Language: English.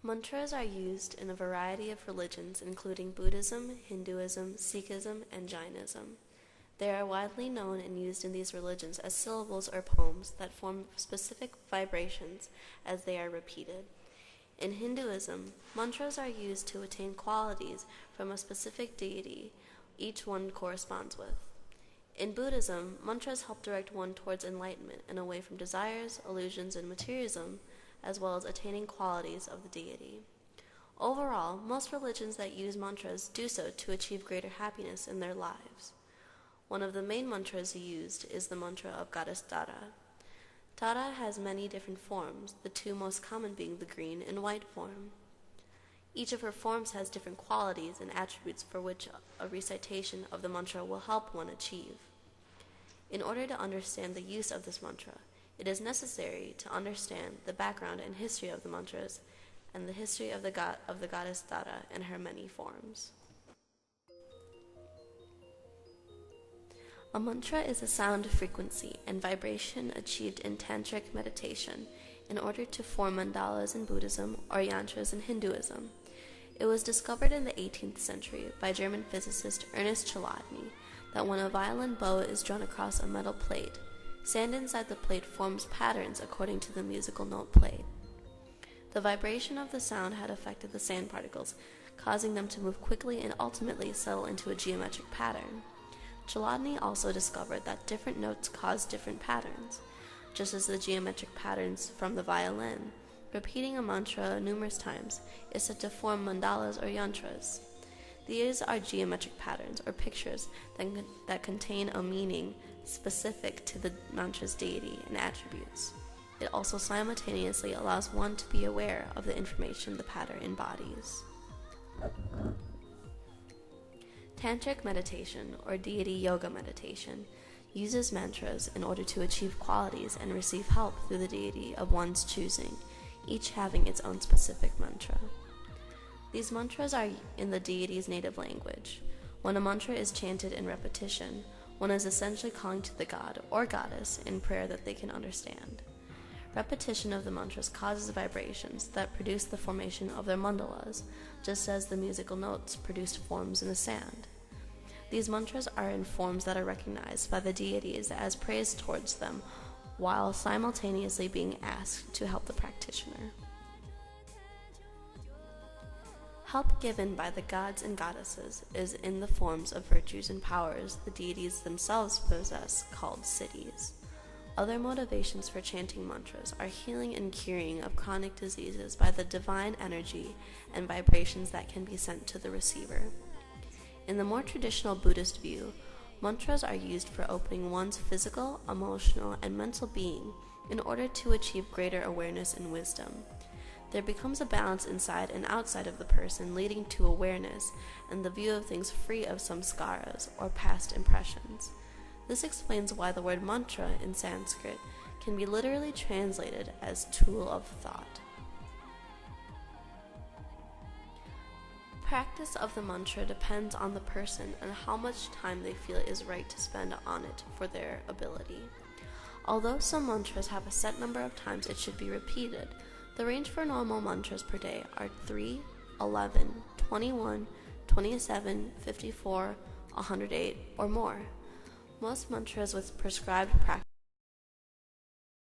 Mantras are used in a variety of religions, including Buddhism, Hinduism, Sikhism, and Jainism. They are widely known and used in these religions as syllables or poems that form specific vibrations as they are repeated. In Hinduism, mantras are used to attain qualities from a specific deity each one corresponds with. In Buddhism, mantras help direct one towards enlightenment and away from desires, illusions, and materialism, as well as attaining qualities of the deity. Overall, most religions that use mantras do so to achieve greater happiness in their lives. One of the main mantras used is the mantra of goddess Tara. Tara has many different forms, the two most common being the green and white form. Each of her forms has different qualities and attributes for which a recitation of the mantra will help one achieve. In order to understand the use of this mantra, it is necessary to understand the background and history of the mantras and the history of the goddess Tara and her many forms. A mantra is a sound frequency and vibration achieved in tantric meditation in order to form mandalas in Buddhism or yantras in Hinduism. It was discovered in the 18th century by German physicist Ernest Chladni that when a violin bow is drawn across a metal plate, sand inside the plate forms patterns according to the musical note played. The vibration of the sound had affected the sand particles, causing them to move quickly and ultimately settle into a geometric pattern. Chladni also discovered that different notes cause different patterns, just as the geometric patterns from the violin. Repeating a mantra numerous times is said to form mandalas or yantras. These are geometric patterns or pictures that contain a meaning specific to the mantra's deity and attributes. It also simultaneously allows one to be aware of the information the pattern embodies. Tantric meditation, or deity yoga meditation, uses mantras in order to achieve qualities and receive help through the deity of one's choosing, each having its own specific mantra. These mantras are in the deity's native language. When a mantra is chanted in repetition, one is essentially calling to the god or goddess in prayer that they can understand. Repetition of the mantras causes vibrations that produce the formation of their mandalas, just as the musical notes produced forms in the sand. These mantras are in forms that are recognized by the deities as praise towards them, while simultaneously being asked to help the practitioner. Help given by the gods and goddesses is in the forms of virtues and powers the deities themselves possess, called siddhis. Other motivations for chanting mantras are healing and curing of chronic diseases by the divine energy and vibrations that can be sent to the receiver. In the more traditional Buddhist view, mantras are used for opening one's physical, emotional, and mental being in order to achieve greater awareness and wisdom. There becomes a balance inside and outside of the person, leading to awareness and the view of things free of samskaras or past impressions. This explains why the word mantra in Sanskrit can be literally translated as tool of thought. Practice of the mantra depends on the person and how much time they feel is right to spend on it for their ability. Although some mantras have a set number of times it should be repeated, the range for normal mantras per day are 3, 11, 21, 27, 54, 108, or more. Most mantras with prescribed practice